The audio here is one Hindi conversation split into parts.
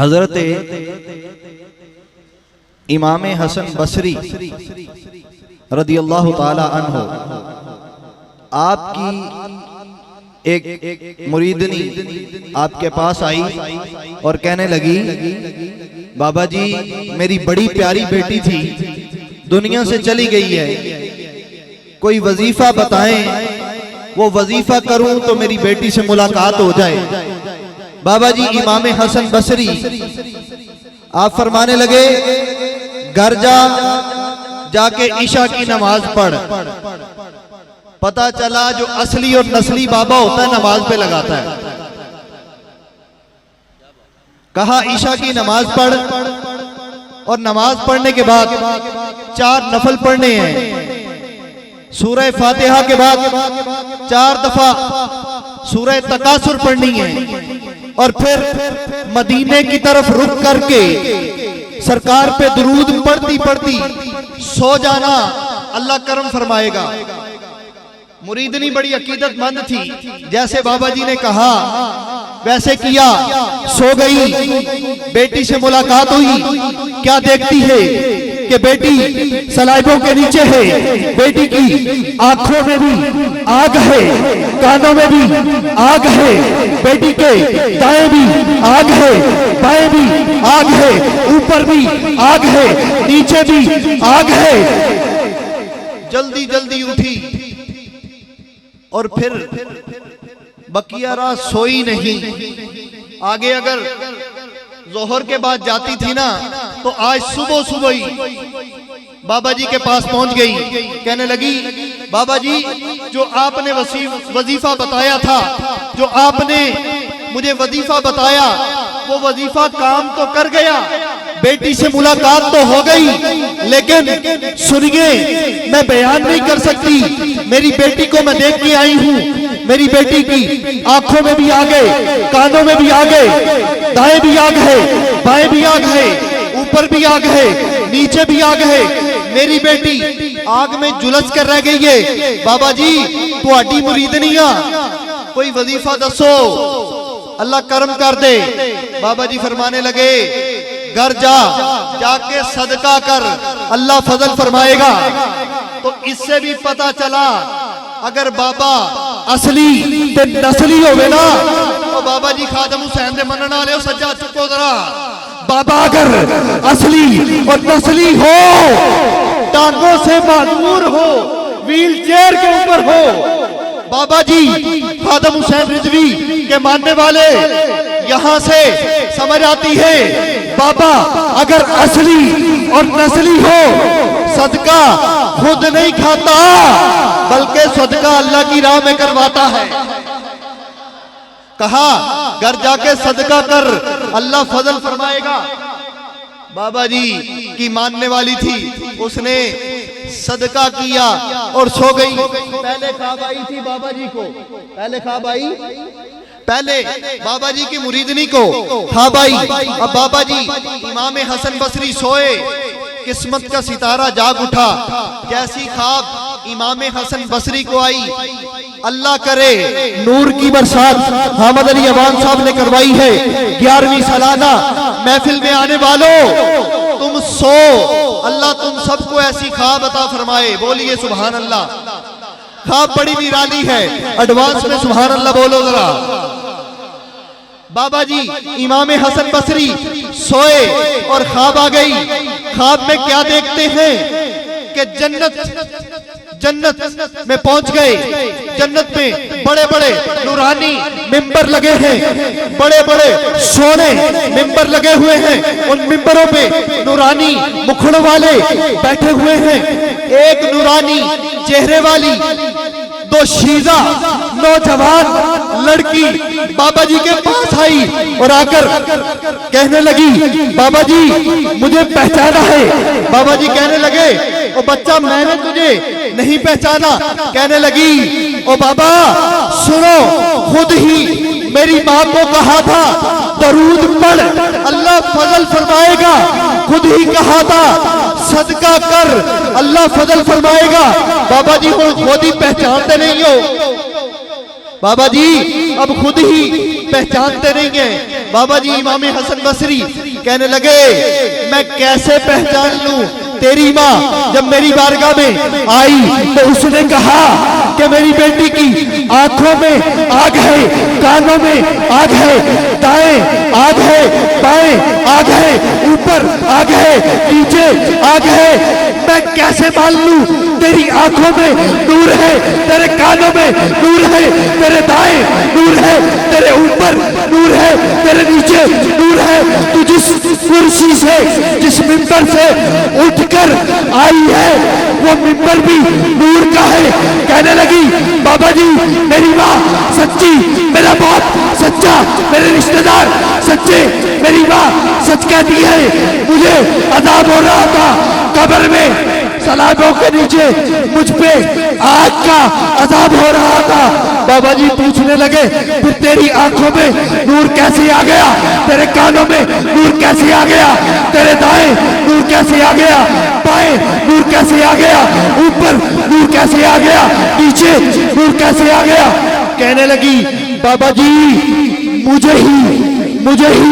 हजरत इमाम हसन बसरी रदियल्लाहु ताला अन्हु आपकी एक मुरीदनी आपके पास आई और कहने लगी, बाबा जी मेरी बड़ी प्यारी बेटी थी, दुनिया से चली गई है, कोई वजीफा बताएं, वो वजीफा करूं तो मेरी बेटी से मुलाकात हो जाए। बाबा जी इमाम हसन बसरी आप फरमाने लगे, घर जाके ईशा की नमाज पढ़। पता चला जो असली और नस्ली बाबा होता है नमाज पे लगाता है। कहा ईशा की नमाज पढ़ और नमाज पढ़ने के बाद 4 नफल पढ़ने हैं। सूरह फातिहा के बाद 4 दफा सूरह तकासुर पढ़नी है और फिर मदीने की तरफ रुक करके सरकार पे दुरूद पढ़ती पढ़ती सो जाना, अल्लाह करम फरमाएगा। मुरीदनी बड़ी अकीदतमंद थी, जैसे बाबा जी ने कहा वैसे किया, सो गई, बेटी से मुलाकात हुई। क्या देखती है कि बेटी सलाइबों के नीचे है, बेटी की आंखों में भी आग है, कानों में भी आग है, बेटी के दाएं भी आग है, बाएं भी आग है, ऊपर भी आग है, नीचे भी आग है। जल्दी जल्दी उठी और फिर बकिया रात सोई नहीं। आगे अगर जोहर के बाद जाती थी ना तो आज सुबह सुबह ही बाबा जी के पास पहुंच गई। कहने लगी, बाबा जी जो आपने वजीफा बताया था, जो आपने मुझे वजीफा बताया, वो वजीफा काम तो कर गया, बेटी से मुलाकात तो हो गई, लेकिन सुनिए मैं बयान नहीं कर सकती। मेरी बेटी को मैं देख के आई हूँ, मेरी बेटी की आंखों में भी आग है, कानों में भी आग है, दाएं भी आग है, बाएं भी आग है, ऊपर भी आग है, नीचे भी आग है। मेरी बेटी आग में झुलस कर रह गई है। बाबा जी तुहाडी मुरीदनिया, कोई वजीफा दसो, अल्लाह करम कर दे। बाबा जी फरमाने लगे, घर जाके सदका कर, अल्लाह फजल फरमाएगा। तो इससे भी पता चला अगर बाबा असली ते नस्ली होवे ना तो बाबा जी खादम हुसैन दे मनन वाले हो, सज्जा चुको जरा। बाबा अगर असली और नस्ली हो, टांगों से माजूर हो, व्हील चेयर के ऊपर हो, बाबा जी खादम हुसैन रिजवी के मानने वाले यहां से समझ आती है, बाबा अगर असली और नस्ली हो, सदका खुद नहीं खाता बल्कि सदका अल्लाह की राह में करवाता है। कहा घर जाके सदका कर, अल्लाह फजल फरमाएगा। बाबा जी की मानने वाली थी, उसने सदका किया और सो गई। पहले ख्वाब आई थी बाबा जी को, पहले बाबा जी की मुरीदनी को ख्वाब आई। अब बाबा जी इमाम हसन बसरी सोए, किस्मत का सितारा जाग उठा। जैसी ख्वाब इमाम हसन बसरी को आई, अल्लाह करे नूर की बरसात हामिद अली अवान साहब ने करवाई है। 11वीं सालाना महफिल में आने वालों तुम सो, अल्लाह तुम सबको ऐसी ख्वाब अता फरमाए। बोलिए सुभान अल्लाह। ख्वाब बड़ी निराली है, एडवांस में सुभान अल्लाह बोलो जरा। बाबा जी इमाम हसन बसरी सोए और ख्वाब आ गई। ख्वाब में क्या देखते हैं कि जन्नत में पहुंच गए। जन्नत में बड़े बड़े नूरानी मिंबर लगे हैं, बड़े बड़े सोने मिंबर लगे हुए हैं। उन मिंबरों पे नूरानी मुखड़ों वाले बैठे हुए हैं। एक नूरानी चेहरे वाली दो शीजा नौजवान लड़की बाबा जी के पास आई और आकर कहने लगी, बाबा जी मुझे पहचाना है। बाबा जी कहने लगे, ओ बच्चा मैंने तुझे नहीं पहचाना। कहने लगी, ओ बाबा सुनो, खुद ही मेरी माँ को कहा था दरूद पढ़, अल्लाह फजल फरमाएगा। खुद ही कहा था सदका कर, अल्लाह फजल फरमाएगा। बाबा जी खुद ही पहचानते नहीं हो, बाबा जी अब खुद ही पहचानते नहीं है। बाबा जी इमाम हसन बसरी कहने लगे, मैं कैसे पहचान लूं तेरी माँ जब मेरी बारगाह में आई तो उसने कहा कि मेरी बेटी की आंखों में आग है, कानों में आग है, दाएं आग है, बाएं आग है, ऊपर आग है, नीचे आग है। मैं कैसे मान लूं तेरी आंखों में नूर है, तेरे कानों में नूर है, तेरे दाएं नूर है, तेरे ऊपर नूर है, तेरे नीचे नूर है। तू जिस कुर्सी से, जिस मिंबर से उठकर आई है वो मिंबर भी नूर का है। कहने लगी, बाबा जी मेरी माँ सच्ची, मेरा बाप सच्चा, मेरे रिश्तेदार सच्चे, मेरी माँ सच कहती है। मुझे अज़ाब हो रहा था कब्र में, सलाबों के नीचे मुझ पे आग का अज़ाब हो रहा था। बाबा जी पूछने लगे, फिर तेरी आंखों में नूर कैसे आ गया, तेरे कानों में नूर कैसे आ गया, तेरे दाएं नूर कैसे आ गया, बाएं नूर कैसे आ गया, ऊपर नूर कैसे आ गया, नीचे नूर कैसे आ गया। कहने लगी, बाबा जी मुझे ही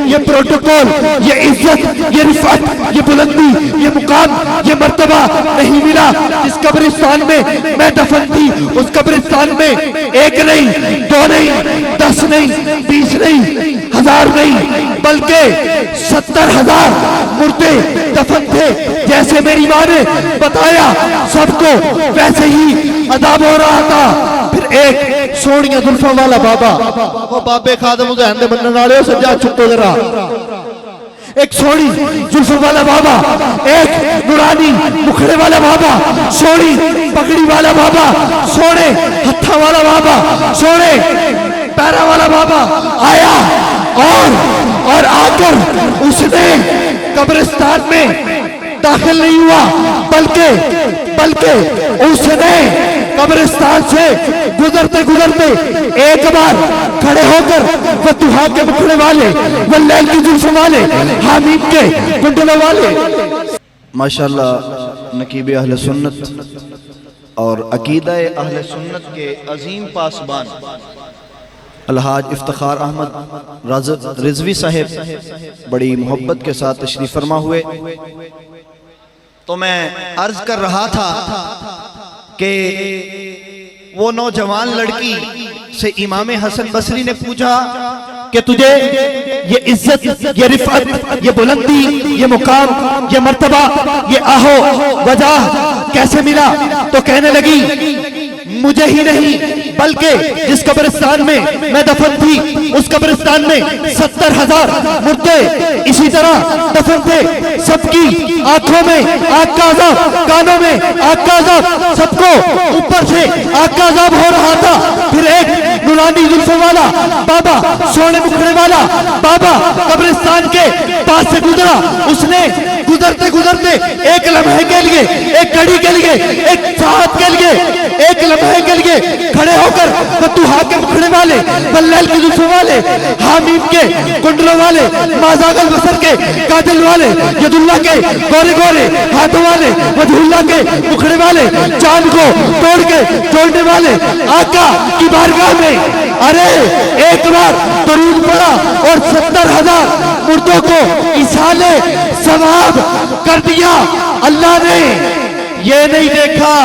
ये प्रोटोकॉल, ये इज्जत, ये रिफत, ये बुलंदी, ये मुकाम, ये मर्तबा नहीं मिला जिस कब्रिस्तान में मैं दफन थी। उस कब्रिस्तान में एक नहीं, दो नहीं, 10 नहीं, 20 नहीं, 1000 नहीं, बल्कि 70,000 मुर्दे दफन थे। जैसे मेरी माँ ने बताया सबको वैसे ही अज़ाब हो रहा था। फिर एक सोनिया जुल्फा वाला बाबा, वो बाबे खादम हुसैन दे बनने वाले हो, सज्जा छुट्टो जरा। एक सोनी जुल्फा वाला बाबा, एक नूरानी मुखड़े वाला बाबा, सोनी पगड़ी वाला बाबा, सोने हत्था वाला बाबा, सोने पैरा वाला बाबा आया और आकर उसने कब्रिस्तान में दाखिल नहीं हुआ, बल्कि उसने कब्रिस्तान से गुजरते गुजरते एक बार खड़े होकर फतुहा के मुखड़े वाले, वल्लैल की जुल्फ वाले, हामीद के कुंडलों वाले, माशाअल्लाह नकीब अहले सुन्नत और अकीदा अहले सुन्नत के अजीम पासबान अलहाज इफ्तिखार अहमद रिजवी साहिब बड़ी मोहब्बत के साथ तशरीफ फरमा हुए। तो मैं अर्ज कर रहा था कि वो नौजवान लड़की से इमाम हसन बसरी ने पूछा कि तुझे ये इज्जत, ये रिफत, ये बुलंदी, ये मुकाम, ये मर्तबा, ये आहो वजह कैसे मिला? तो कहने लगी, मुझे ही नहीं बल्कि जिस कब्रिस्तान में मैं दफन थी उस कब्रिस्तान में 70,000 मुर्दे इसी तरह दफन थे। सबकी आंखों में आग का अज़ाब, कानों में आग का अज़ाब, सबको ऊपर से आग का अज़ाब हो रहा था। फिर एक नूरानी जुल्फों वाला बाबा, सोने मुखड़े वाला बाबा कब्रिस्तान के पास से गुजरा। उसने गुजरते गुजरते एक लम्हे के लिए, एक घड़ी के लिए, एक साथ के लिए, एक लम्हे के लिए खड़े होकर फतुहा के मुखड़े वाले, वल्लैल के जुल्फों वाले, हामीद के कुंडलों वाले, माज़ागल बसर के कातिल वाले, यदुल्लाह के गोरे गोरे हाथों वाले, वजहुल्लाह के मुखड़े वाले, चांद को तोड़ के जोड़ने वाले आका की बारगाह में अरे एक बार दरूद पड़ा और 70,000 मुर्दों को इसाले सवाब कर दिया। अल्लाह ने ये नहीं देखा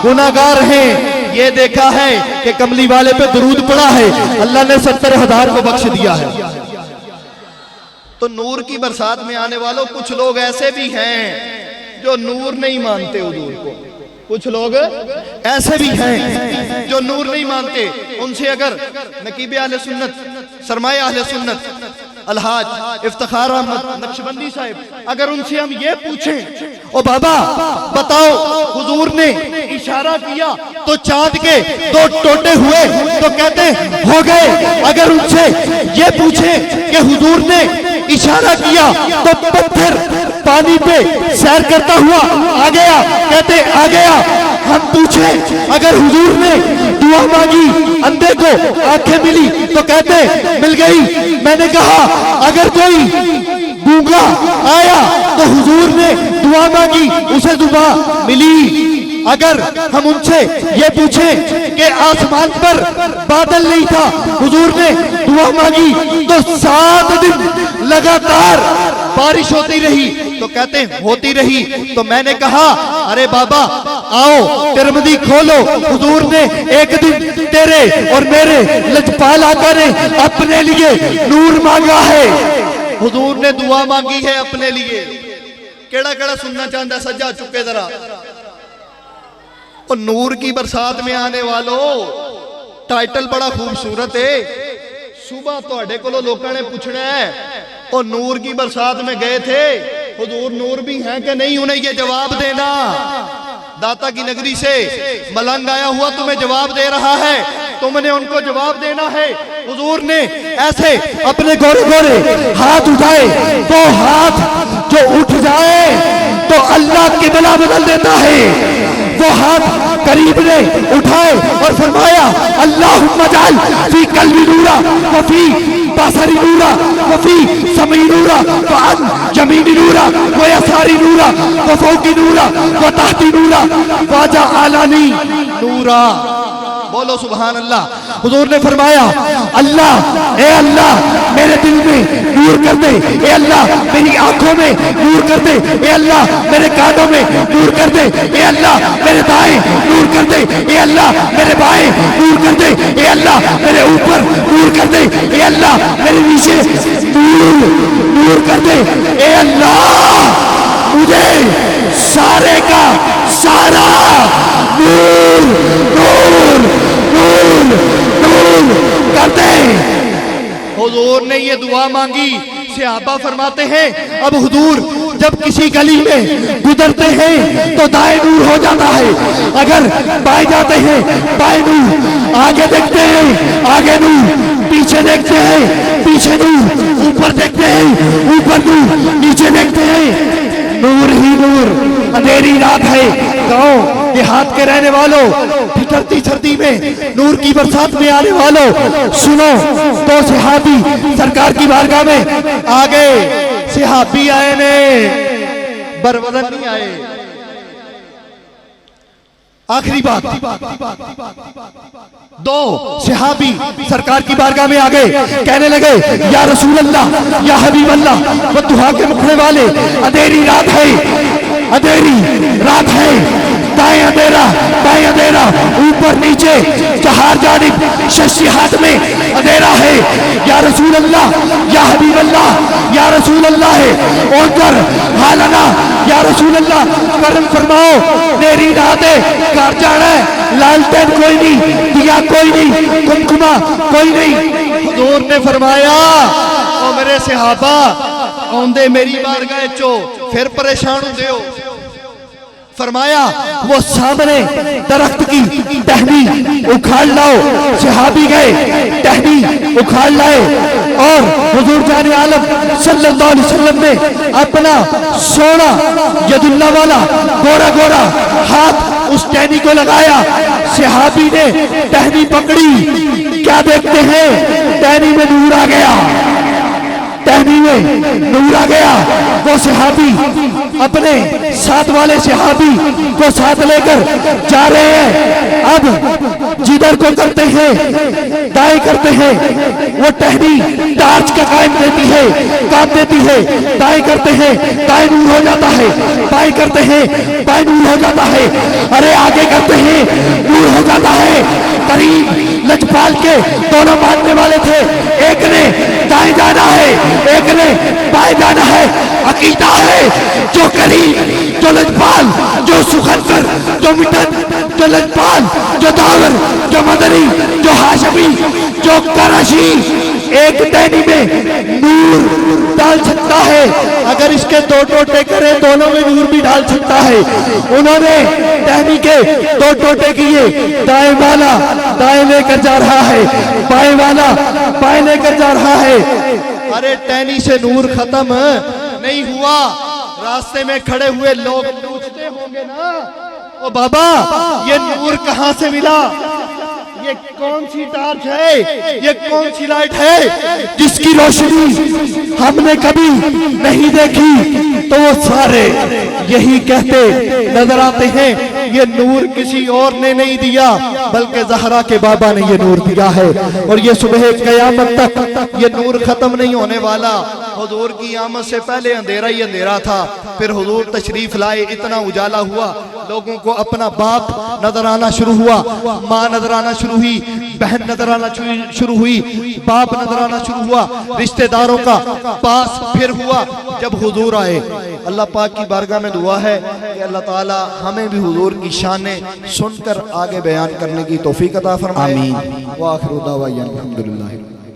गुनाहगार हैं, ये देखा है कि कमली वाले पे दरूद पड़ा है, अल्लाह ने 70,000 को बख्श दिया है। तो नूर की बरसात में आने वालों कुछ लोग ऐसे भी हैं जो नूर नहीं मानते हुजूर को, कुछ लोग ऐसे भी हैं जो नूर नहीं मानते। उनसे अगर नकीब अहले सुन्नत, सरमाए अहले सुन्नत अलहाज इफ्तिखार अहमद नक्शबंदी साहिब, अगर उनसे हम ये पूछें, ओ बाबा बताओ हुजूर ने इशारा किया तो चांद के 2 टोटे हुए, तो कहते हो गए। अगर उनसे ये पूछें कि हुजूर ने इशारा किया तो पत्थर पानी पे सैर करता हुआ आ गया, कहते आ गया। हम पूछे अगर हुजूर ने दुआ मांगी, अंधे को आंखें मिली, तो कहते मिल गई। मैंने कहा अगर कोई गूंगा आया तो हुजूर ने दुआ मांगी, उसे दुआ मिली। अगर हम उनसे ये पूछें कि आसमान पर बादल नहीं था, हुजूर ने दुआ मांगी तो 7 दिन लगातार बारिश होती रही, तो कहते हैं होती रही। तो मैंने कहा अरे बाबा आओ तिरमिज़ी खोलो, हुजूर ने एक दिन तेरे और मेरे लजपाल आका ने अपने लिए नूर मांगा है, हुजूर ने दुआ मांगी है अपने लिए। केड़ा केड़ा सुनना चाहता है, सज्जा चुके जरा। और नूर की बरसात में आने वालों, टाइटल बड़ा खूबसूरत है। सुबह थोड़े को लोगों ने पूछना है और नूर की बरसात में गए थे, हुजूर नूर भी हैं कि नहीं, उन्हें ये जवाब देना। दाता की नगरी से मलंग आया हुआ तुम्हें जवाब दे रहा है, तुमने उनको जवाब देना है। हुजूर ने ऐसे अपने गोरे गोरे हाथ उठाए, तो हाथ जो उठ जाए तो अल्लाह की बला बदल देता है। वो हाथ करीब ने उठाए और फरमाया अल्लाहुम्मा जअल फी कल्बी नूरा व फी बसरी नूरा व फी समी नूरा व अन जमीनी नूरा व यसारी नूरा व फौकी नूरा व तहती नूरा व जअलनी नूरा। बोलो सुभान अल्लाह। हुजूर ने फरमाया अल्लाह, ए अल्लाह मेरे दिल में नूर कर दे, ए अल्लाह मेरी आंखों में नूर कर दे, ए अल्लाह मेरे कानों में नूर कर दे, ए अल्लाह मेरे दाएं नूर कर दे, ए अल्लाह मेरे बाएं नूर कर दे, ए अल्लाह मेरे ऊपर नूर कर दे, ए अल्लाह मेरे नीचे नूर कर दे, ए अल्लाह मुझे सारे का सारा नूर नूर नूर नूर कर दे। हुजूर ने ये दुआ मांगी। सहाबा फरमाते हैं अब हुजूर जब किसी गली में गुजरते हैं तो दाएं नूर हो जाता है, अगर बाएं जाते हैं बाएं नूर, आगे देखते हैं आगे नूर, पीछे देखते हैं पीछे नूर, ऊपर देखते हैं ऊपर नूर, नीचे देखते हैं नूर ही नूर। अंधेरी रात है, गांव देहात के रहने वालों, ठिठुरती सर्दी में नूर की बरसात में आने वालों, सुनो तो सहाबी सरकार की बारगाह में आ गए। सहाबी आए ने, बरबदन नहीं आए। आखिरी बात, 2 सहाबी सरकार की बारगाह में आ गए, कहने लगे या रसूल अल्लाह या हबीब अल्लाह, वो दुआ के मुखने वाले, अंधेरी रात है, अंधेरी रात है, दाएं अंधेरा बाएं अंधेरा, ऊपर नीचे चार जानिब शशि हाथ में अंधेरा है, या रसूल अल्लाह या हबीब अल्लाह, या रसूल अल्लाह है उनकर हालना, या रसूल अल्लाह करम फरमाओ, मेरी रात है, घर जाना है, लालटेन कोई नहीं, दिया कोई नहीं, कुमकुमा कोई नहीं। हुजूर ने फरमाया ओ मेरे सहाबा आंदे मेरी बारगाह चो फिर परेशान होंदे हो। फरमाया वो सामने दरख्त की टहनी उखाड़ लाओ, सहाबी गए टहनी उखाड़ लाए और हुजूर जाने आलम सल्लल्लाहु अलैहि वसल्लम ने अपना सोना यदुल्ला वाला गोरा गोरा हाथ उस टहनी को लगाया, सहाबी ने टहनी पकड़ी, क्या देखते हैं टहनी में नूर आ गया, टहनी में नूर आ गया। वो सहाबी अपने साथ वाले सहाबी को साथ लेकर जा रहे हैं। अब जिधर को करते हैं दाएं करते हैं, वो टहनी टार्च का काम देती है, काम देती है, दाएं करते हैं दाएं नूर हो जाता है, बाएं करते हैं बाएं नूर हो जाता है, अरे आगे करते हैं नूर हो जाता है। करीब लजपाल के दोनों मानने वाले थे, एक ने दाएं जाना है एक ने बाएं जाना है। अकीदा है जो करीब जो लजपाल जो सुखनकर जो मिटन जो लजपाल जो दावर जो मदनी जो हाशमी जो कराशी एक टहनी में नूर डाल सकता है, अगर इसके 2 टोटे करें दोनों में नूर भी डाल सकता है। उन्होंने टहनी के 2 टोटे किए, दाएं वाला दाएं लेकर जा रहा है, बाएं वाला बाएं लेकर जा रहा है। अरे टहनी से नूर खत्म नहीं हुआ, रास्ते में खड़े हुए लोग पूछते होंगे ना, ओ बाबा ये नूर कहां से मिला, ये कौन सी टॉर्च है, ये कौन सी लाइट है जिसकी रोशनी हमने कभी नहीं देखी। तो वो सारे यही कहते नजर आते हैं, ये नूर किसी और ने नहीं दिया बल्कि ज़हरा के बाबा ने ये नूर दिया है। और ये सुबह क़यामत तक ये नूर खत्म नहीं होने वाला। हुजूर की आमद से पहले अंधेरा ही अंधेरा था, फिर हुजूर तशरीफ लाए, इतना उजाला हुआ, लोगों को अपना बाप नजर आना शुरू हुआ, माँ नजर आना शुरू हुई, बहन नजर आना शुरू हुई, बाप नजर आना शुरू हुआ, रिश्तेदारों का पास फिर हुआ जब हुजूर आए। अल्लाह पाक की बारगाह में दुआ है कि अल्लाह ताला हमें भी हुजूर की शानें सुनकर आगे बयान करने की तौफीक अता फरमाए। आमीन। व आखिरु दावाना अल्हम्दुलिल्लाह।